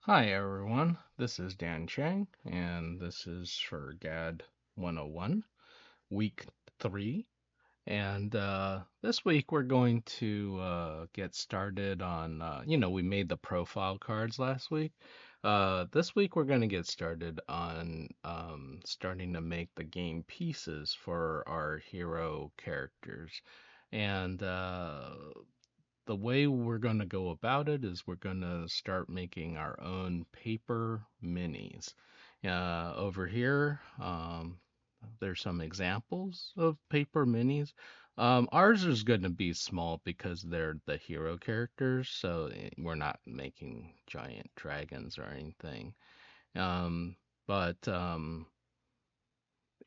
Hi everyone, this is Dan Chang, and this is for GAD 101, week 3. And this week we're going to get started on, we made the profile cards last week. This week we're going to get started on starting to make the game pieces for our hero characters. And the way we're going to go about it is we're going to start making our own paper minis. Over here, there's some examples of paper minis. Ours is going to be small because they're the hero characters, so we're not making giant dragons or anything. Um, but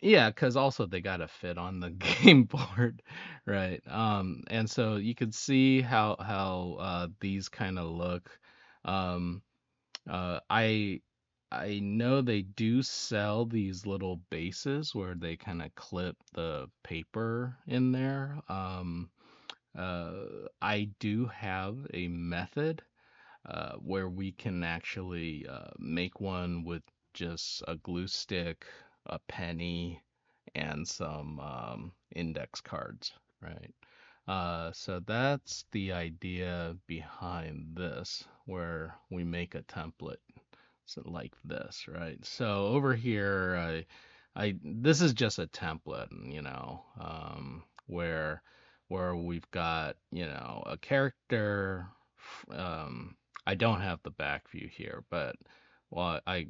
yeah, because also they gotta fit on the game board, right? And so you could see how these kind of look. Um, I know they do sell these little bases where they kind of clip the paper in there. I do have a method where we can actually make one with just a glue stick, a penny, and some index cards, right? So that's the idea behind this, where we make a template so like this, right? So over here, I this is just a template, where we've got, a character. Um, I don't have the back view here, but well, I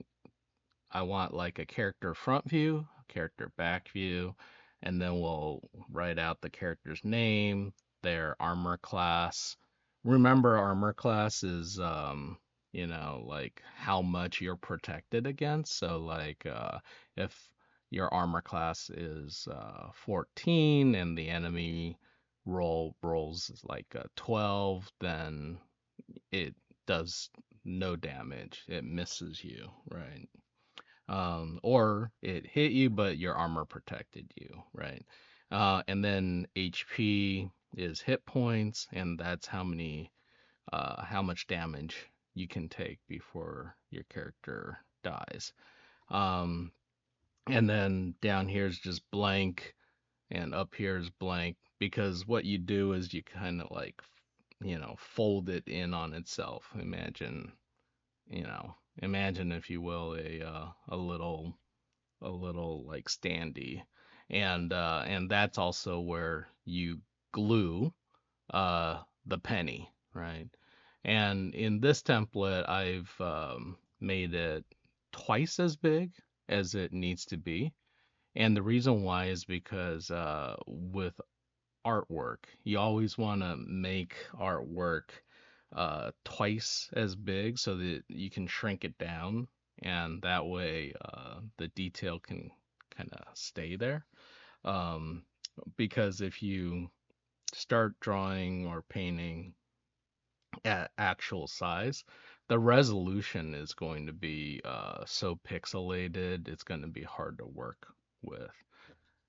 want like a character front view, character back view, and then we'll write out the character's name, their armor class. Remember, armor class is like how much you're protected against. So like if your armor class is 14 and the enemy rolls like 12, then it does no damage. It misses you, right? Or it hit you, but your armor protected you, right? And then HP is hit points, and that's how much damage you can take before your character dies. Um, and then down here is just blank, and up here is blank because what you do is you kind of like, fold it in on itself. Imagine if you will a little like standee, and that's also where you glue the penny, right? And in this template, I've made it twice as big as it needs to be. And the reason why is because with artwork, you always want to make artwork twice as big so that you can shrink it down, and that way the detail can kind of stay there. Um, because if you start drawing or painting at actual size, the resolution is going to be so pixelated, it's going to be hard to work with.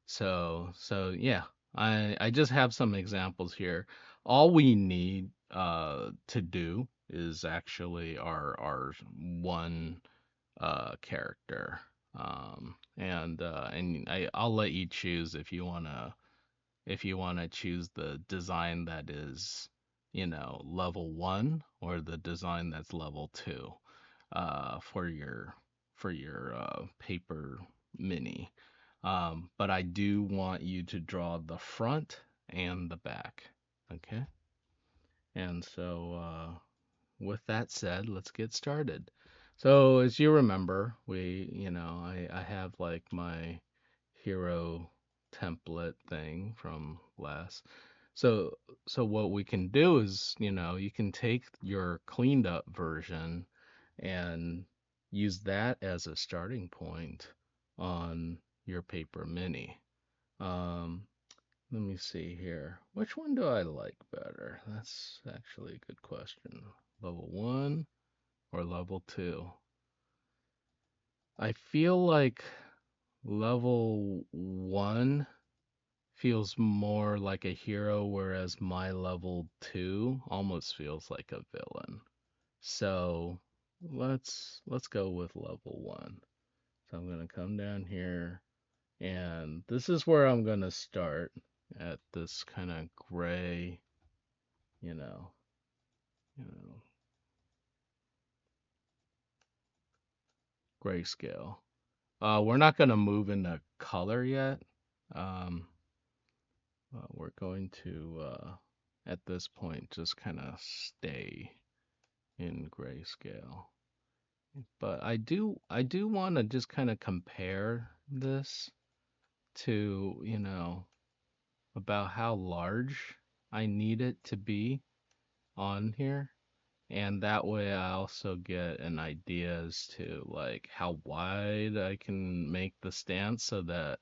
So yeah, I just have some examples here. All we need to do is actually our one character. And I'll let you choose if you wanna choose the design that is, level 1 or the design that's level 2 for your paper mini. But I do want you to draw the front and the back. Okay? And so, with that said, let's get started. So, as you remember, I have like my hero template thing from last. So, so what we can do is, you can take your cleaned up version and use that as a starting point on your paper mini. Um, Let me see here. Which one do I like better? That's actually a good question. Level 1 or level 2? I feel like level 1 feels more like a hero, whereas my level 2 almost feels like a villain. So let's go with level 1. So I'm gonna come down here, and this is where I'm gonna start at this kind of gray, you know, you know, grayscale. We're not gonna move into color yet. Um, we're going to at this point just kind of stay in grayscale. But I do want to just kind of compare this to, about how large I need it to be on here. And that way I also get an idea as to like how wide I can make the stance so that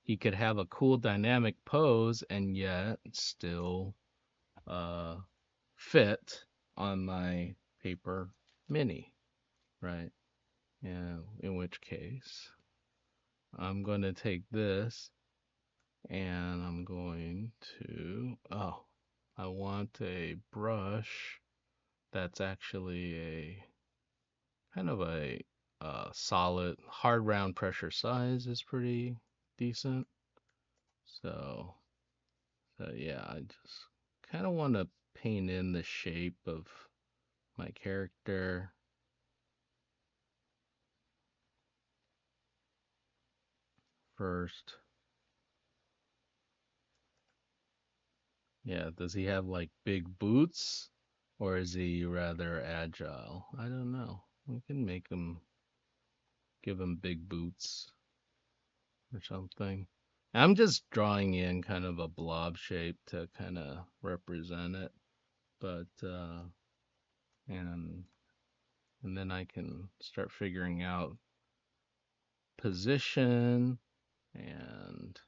he could have a cool dynamic pose and yet still uh fit on my paper mini, right? Yeah, in which case I'm going to take this and I'm going to, oh, I want a brush that's actually a kind of a solid, hard round pressure size is pretty decent. So, so yeah, I just kind of want to paint in the shape of my character first. Yeah, does he have like big boots or is he rather agile? I don't know. We can make him give him big boots or something. I'm just drawing in kind of a blob shape to kind of represent it, but and and then I can start figuring out position and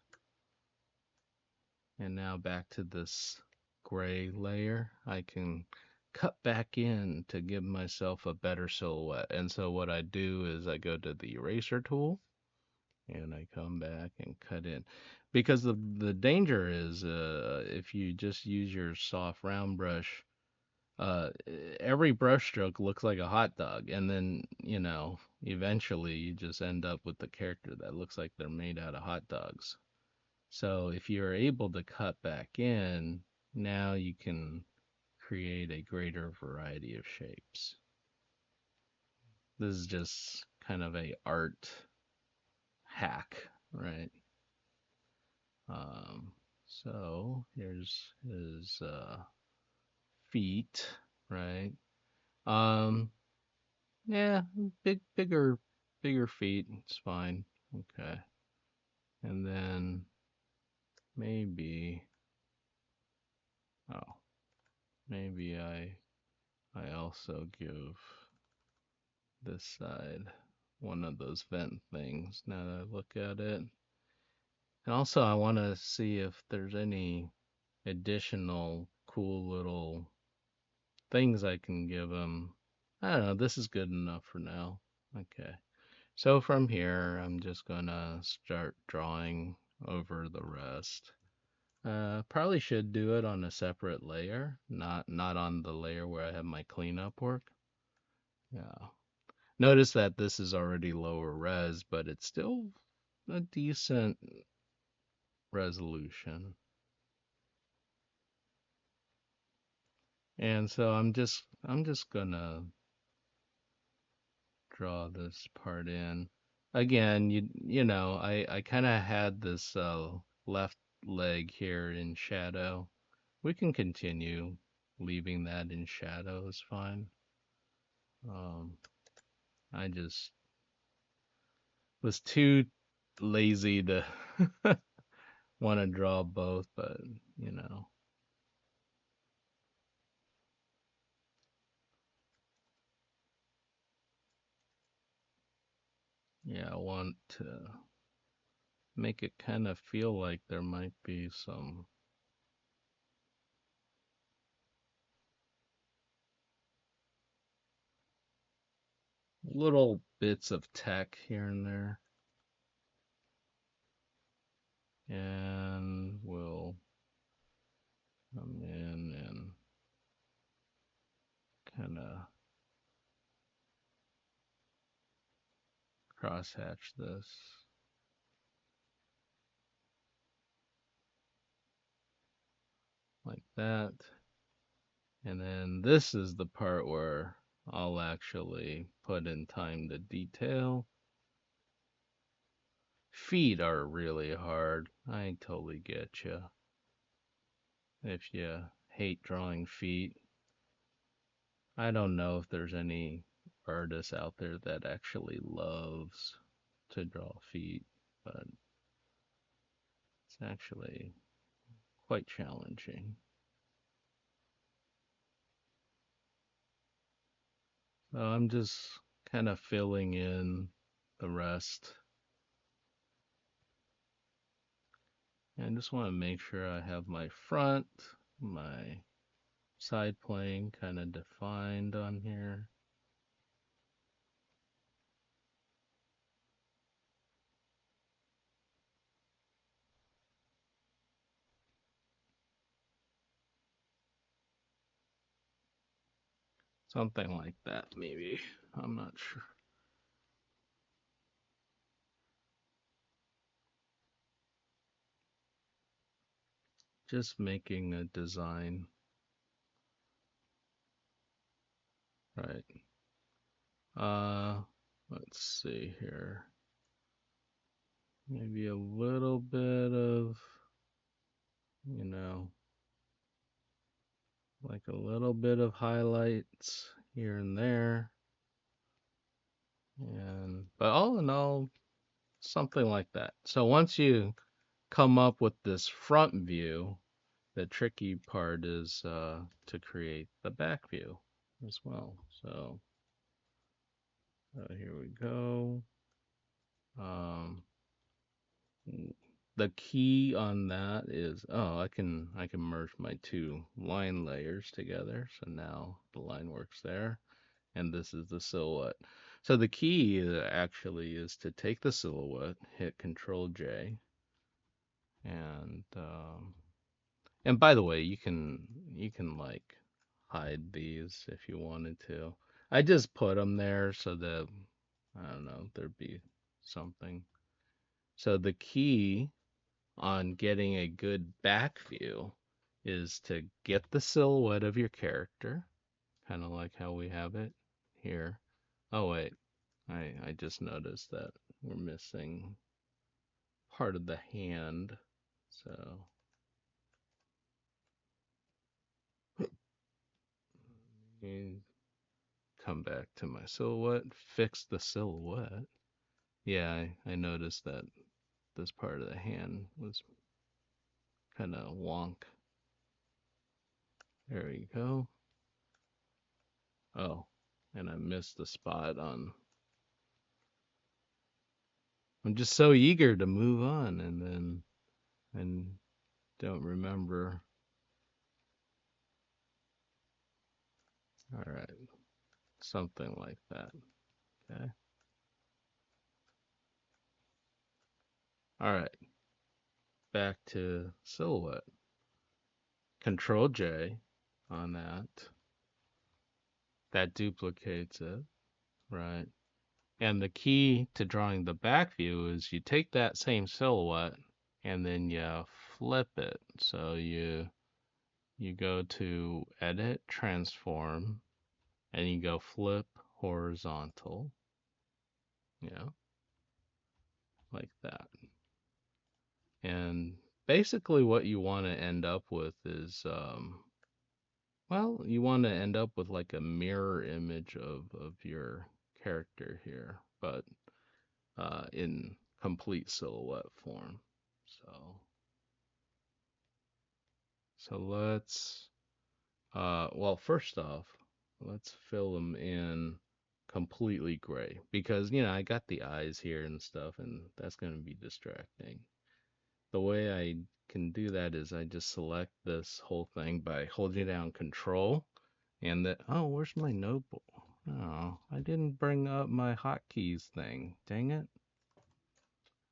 and now back to this gray layer. I can cut back in to give myself a better silhouette. And so what I do is I go to the eraser tool and I come back and cut in. Because the danger is if you just use your soft round brush, uh, every brush stroke looks like a hot dog, and then eventually you just end up with the character that looks like they're made out of hot dogs. So if you're able to cut back in, now you can create a greater variety of shapes. This is just kind of a art hack, right? Um, so here's his feet, right? Um, yeah, bigger feet. It's fine. Okay. And then maybe, oh, maybe I also give this side one of those vent things now that I look at it. And also I want to see if there's any additional cool little things I can give him. I don't know, this is good enough for now. Okay. So from here, I'm just gonna start drawing over the rest. Probably should do it on a separate layer, not on the layer where I have my cleanup work. Yeah. Notice that this is already lower res, but it's still a decent resolution. And so I'm just gonna draw this part in. Again, I kind of had this left leg here in shadow. We can continue leaving that in shadow is fine. Um, I just was too lazy to want to draw both, but you know, yeah, I want to make it kind of feel like there might be some little bits of tech here and there. And we'll come in and kind of crosshatch this like that. And then this is the part where I'll actually put in time to detail. Feet are really hard. I totally get you. If you hate drawing feet, I don't know if there's any artist out there that actually loves to draw feet, but it's actually quite challenging. So I'm just kind of filling in the rest. And I just want to make sure I have my front, my side plane kind of defined on here. Something like that, maybe. I'm not sure. Just making a design. Right. Uh, let's see here. Maybe a little bit of, you know, like a little bit of highlights here and there. And, but all in all, something like that. So once you come up with this front view, the tricky part is to create the back view as well. So here we go. Um, the key on that is, oh, I can merge my two line layers together. So now the line works there, and this is the silhouette. So the key actually is to take the silhouette, hit Control J, and and by the way, you can like hide these if you wanted to. I just put them there so that I don't know, there'd be something. So the key on getting a good back view is to get the silhouette of your character, kind of like how we have it here. Oh wait, I just noticed that we're missing part of the hand. So come back to my silhouette, fix the silhouette. Yeah, I noticed that this part of the hand was kind of wonk. There we go. Oh, and I missed the spot on. I'm just so eager to move on and don't remember. All right, something like that. Okay. All right, back to silhouette. Control J on that. That duplicates it, right? And the key to drawing the back view is you take that same silhouette and then you flip it. So you go to Edit, Transform, and you go Flip Horizontal, yeah, like that. And basically what you want to end up with is, well, you want to end up with like a mirror image of your character here, but in complete silhouette form. So so let's well, first off, let's fill them in completely gray because I got the eyes here and stuff, and that's going to be distracting. The way I can do that is I just select this whole thing by holding down Control, and that, oh, where's my notebook? Oh, I didn't bring up my hotkeys thing. Dang it.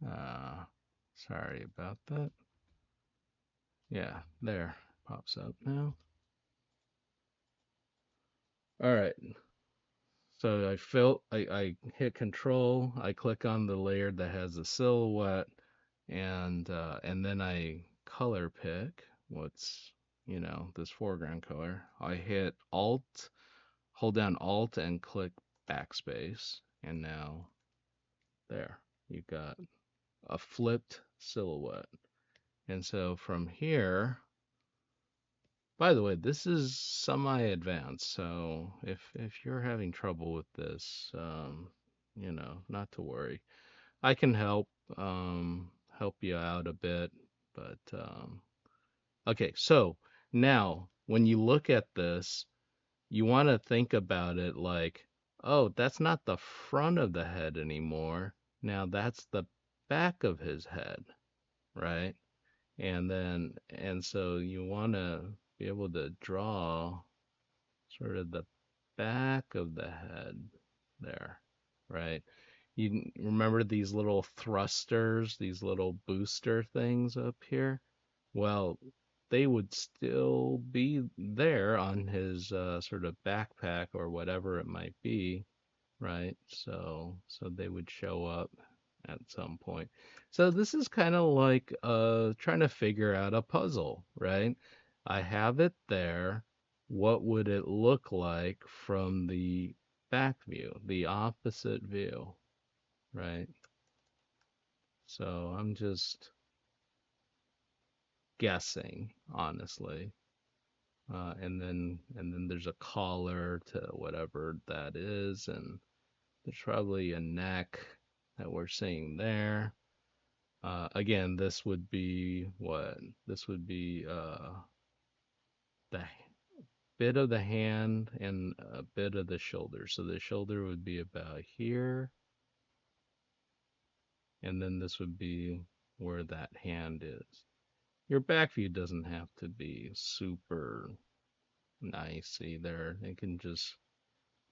Uh, sorry about that. Yeah, there, pops up now. All right. So I hit control, I click on the layer that has the silhouette, and then I color pick what's, this foreground color. I hit Alt, hold down Alt and click backspace, and now there, you got a flipped silhouette. And so from here, by the way, this is semi-advanced, so if you're having trouble with this, not to worry. I can help you out a bit, but okay. So now, when you look at this, you want to think about it like, oh, that's not the front of the head anymore. Now that's the back of his head, right? And so you want to be able to draw sort of the back of the head there, right? You remember these little thrusters, these little booster things up here? Well, they would still be there on his sort of backpack or whatever it might be, right? So they would show up at some point. So this is kind of like trying to figure out a puzzle, right? I have it there. What would it look like from the back view, the opposite view, right? So I'm just guessing, honestly. And then there's a collar to whatever that is, and there's probably a neck that we're seeing there. Again, this would be what? This would be the bit of the hand and a bit of the shoulder. So the shoulder would be about here, and then this would be where that hand is. Your back view doesn't have to be super nice either. It can just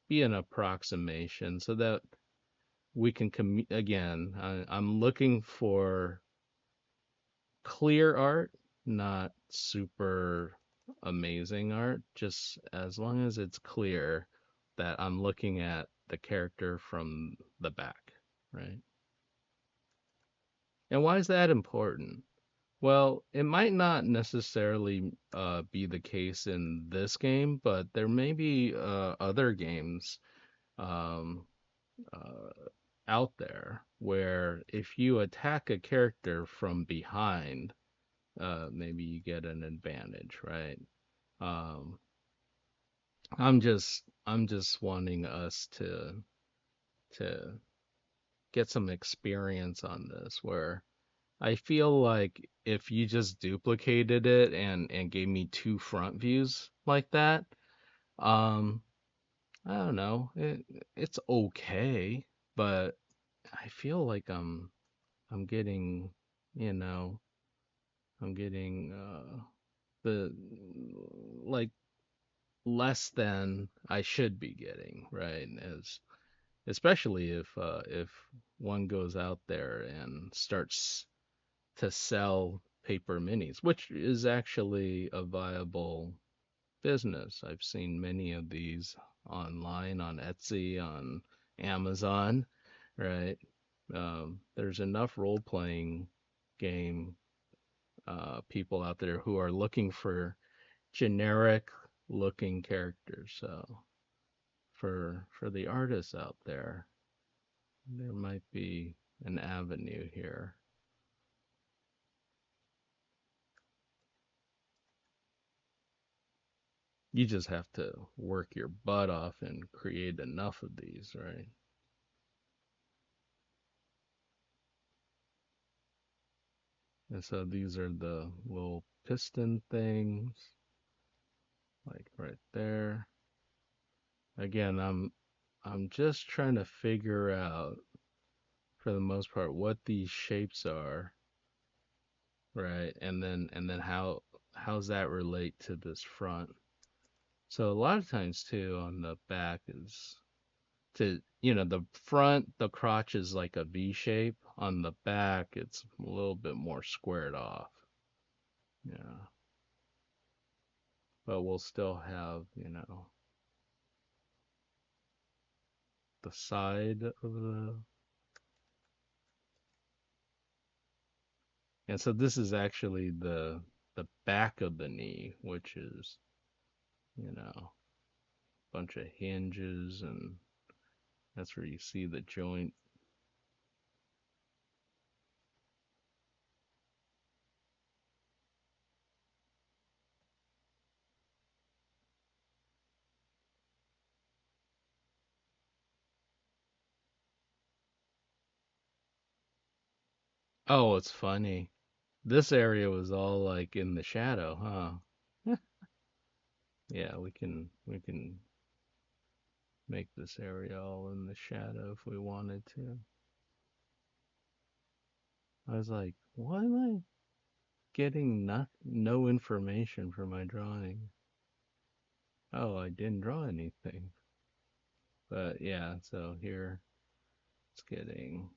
be an approximation so that we can again, I'm looking for clear art, not super amazing art, just as long as it's clear that I'm looking at the character from the back, right? And why is that important? Well, it might not necessarily be the case in this game, but there may be other games um, uh, out there where if you attack a character from behind, maybe you get an advantage, right? Um, I'm just wanting us to get some experience on this where I feel like if you just duplicated it and gave me two front views like that, um, I don't know, it's okay, but I feel like I'm getting, you know, I'm getting the like less than I should be getting, right? As especially if one goes out there and starts to sell paper minis, which is actually a viable business. I've seen many of these online on Etsy, on Amazon, right? There's enough role playing game people out there who are looking for generic looking characters. So for the artists out there, there might be an avenue here. You just have to work your butt off and create enough of these, right? And so these are the little piston things, like right there. Again, I'm just trying to figure out, for the most part, what these shapes are, right? And then how's that relate to this front? So a lot of times too on the back is the front, the crotch is like a V shape. On the back, it's a little bit more squared off. Yeah. But we'll still have. the side of the. And so this is actually the back of the knee, which is, a bunch of hinges, and that's where you see the joint. Oh, it's funny. This area was all like in the shadow, huh? Yeah, we can make this area all in the shadow if we wanted to. I was like, why am I getting no information for my drawing? Oh, I didn't draw anything. But yeah, so here it's getting.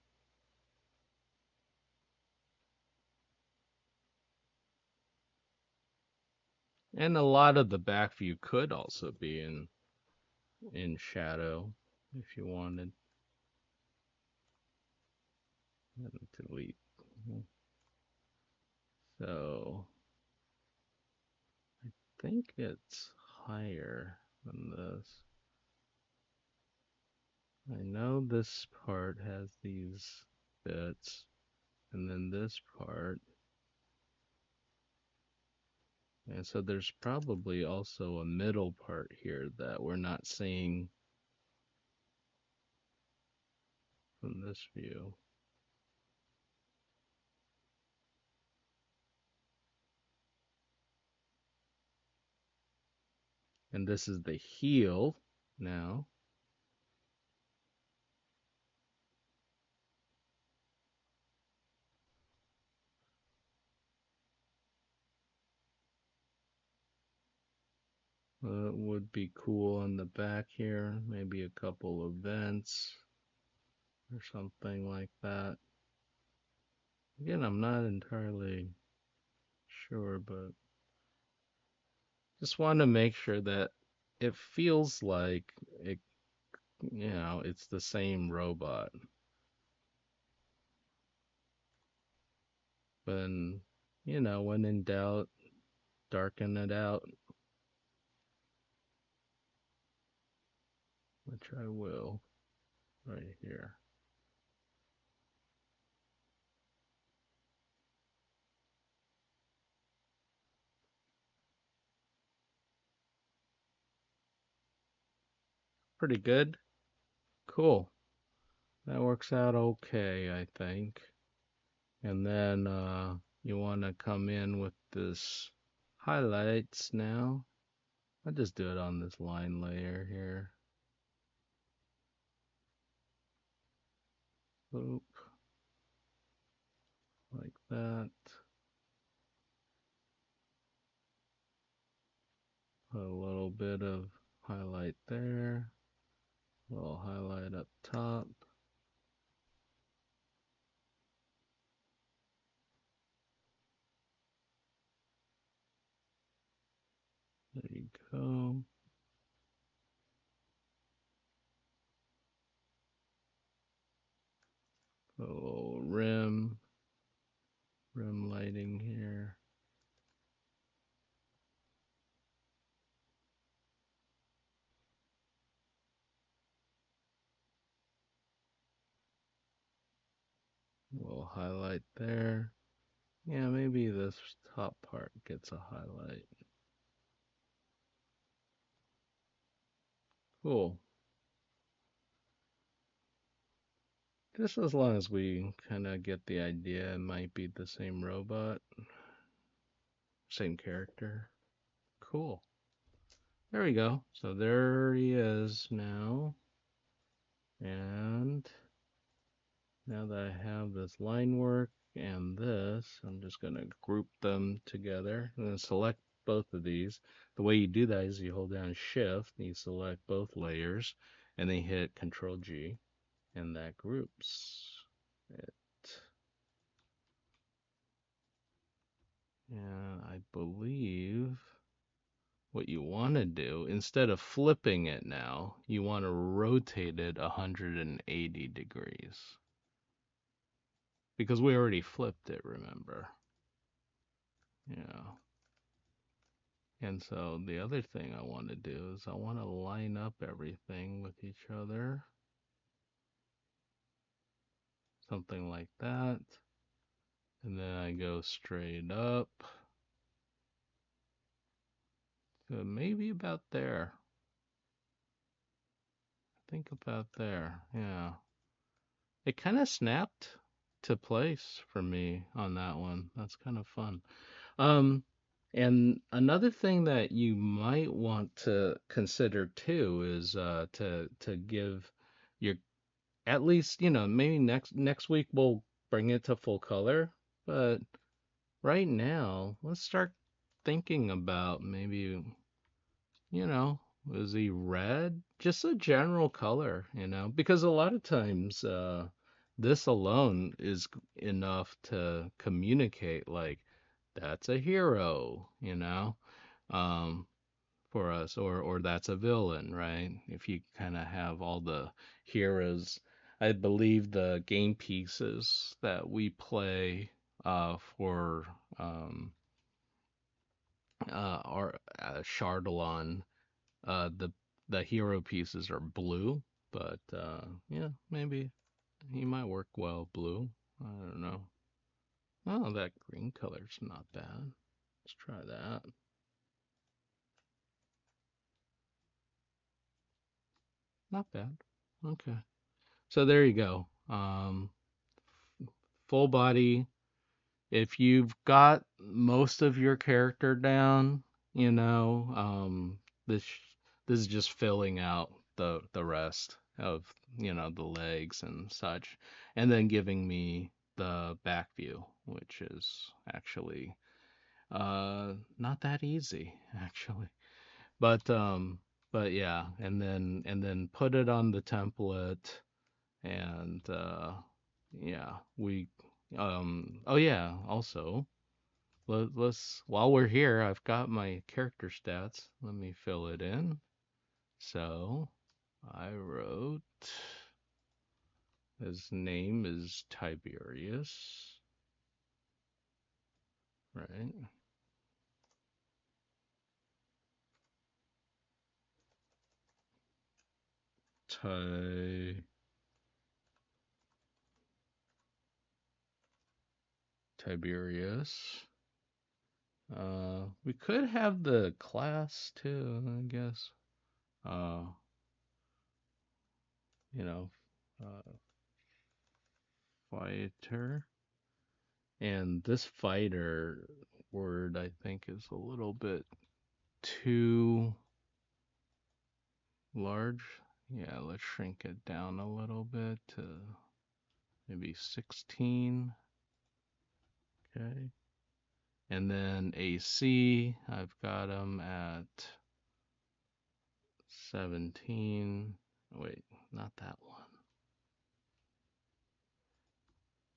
And a lot of the back view could also be in shadow if you wanted. Delete. So I think it's higher than this. I know this part has these bits, and then this part. And so there's probably also a middle part here that we're not seeing from this view. And this is the heel now. Would be cool on the back here. Maybe a couple of vents or something like that. Again, I'm not entirely sure, but just want to make sure that it feels like it's the same robot. But, when in doubt, darken it out, which I will right here. Pretty good. Cool. That works out okay, I think. And then you want to come in with this highlights now. I'll just do it on this line layer here. Boop. Like that. Put a little bit of highlight there. A little highlight up top. There you go. Put a little rim lighting here. A little highlight there. Yeah, maybe this top part gets a highlight. Cool. Just as long as we kind of get the idea, it might be the same robot, same character. Cool. There we go. So there he is now. And now that I have this line work and this, I'm just going to group them together. I'm going to select both of these. The way you do that is you hold down Shift and you select both layers and then hit Control G, and that groups it. And I believe what you want to do, instead of flipping it now, you want to rotate it 180 degrees. Because we already flipped it, remember? Yeah. And so the other thing I want to do is I want to line up everything with each other. Something like that. And then I go straight up. So maybe about there. I think about there. Yeah. It kind of snapped to place for me on that one. That's kind of fun. Um, and another thing that you might want to consider too is to give your, at least, maybe next week we'll bring it to full color, but right now let's start thinking about maybe, you know, is he red? Just a general color, because a lot of times this alone is enough to communicate like that's a hero, um, for us, or that's a villain, right? If you kind of have all the heroes, I believe the game pieces that we play for our Chardalon, the hero pieces are blue, but yeah, maybe he might work well blue. I don't know. Oh, that green color's not bad. Let's try that. Not bad. Okay. So there you go. Full body. If you've got most of your character down, this this is just filling out the rest of the legs and such, and then giving me the back view, which is actually not that easy actually. But yeah, and then put it on the template, and yeah, oh yeah, also let's while we're here, I've got my character stats. Let me fill it in. So I wrote his name is Tiberius, right? Ti Tiberius. We could have the class too, I guess. Uh, you know, uh, fighter. And this fighter word, I think, is a little bit too large. Yeah, let's shrink it down a little bit to maybe 16. Okay. And then AC, I've got them at 17. Wait, not that one.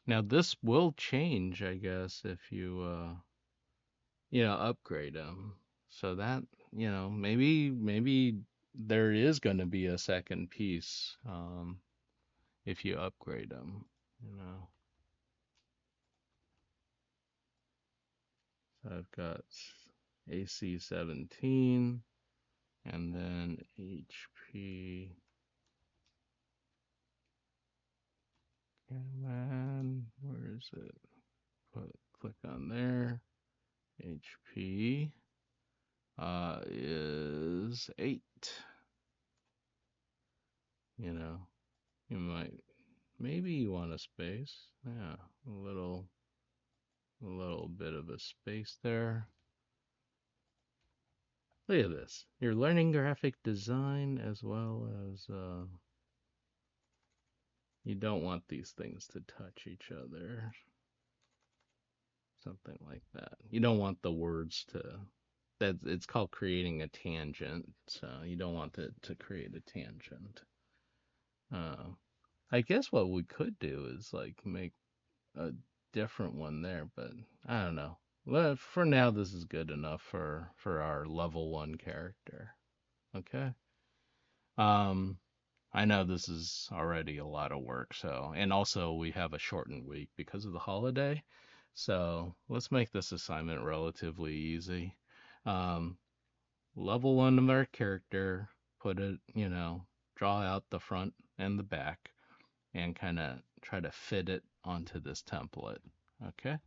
Now this will change, I guess, if you upgrade them. So that, maybe there is going to be a second piece if you upgrade them, you know. So I've got AC 17 and then HP. Come on, where is it? Click on there. HP is 8. You know, you might maybe you want a space. Yeah, a little bit of a space there. Look at this. You're learning graphic design as well as you don't want these things to touch each other. Something like that. You don't want the words to that it's called creating a tangent, so you don't want it to create a tangent. Uh, I guess what we could do is like make a different one there, but I don't know. For now, this is good enough for our level 1 character. Okay. Um, I know this is already a lot of work, so, and also we have a shortened week because of the holiday. So let's make this assignment relatively easy. Um, Level 1 of our character, put it, draw out the front and the back and kind of try to fit it onto this template. Okay?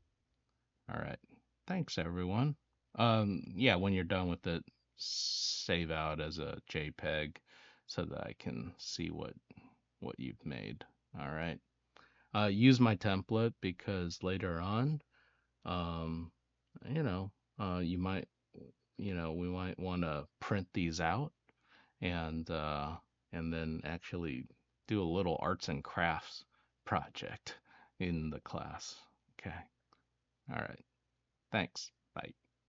All right. Thanks, everyone. Yeah, when you're done with it, save out as a JPEG so that I can see what you've made. All right. Use my template because later on, um, you know, you might, we might want to print these out and uh, and then actually do a little arts and crafts project in the class. Okay. All right. Thanks. Bye.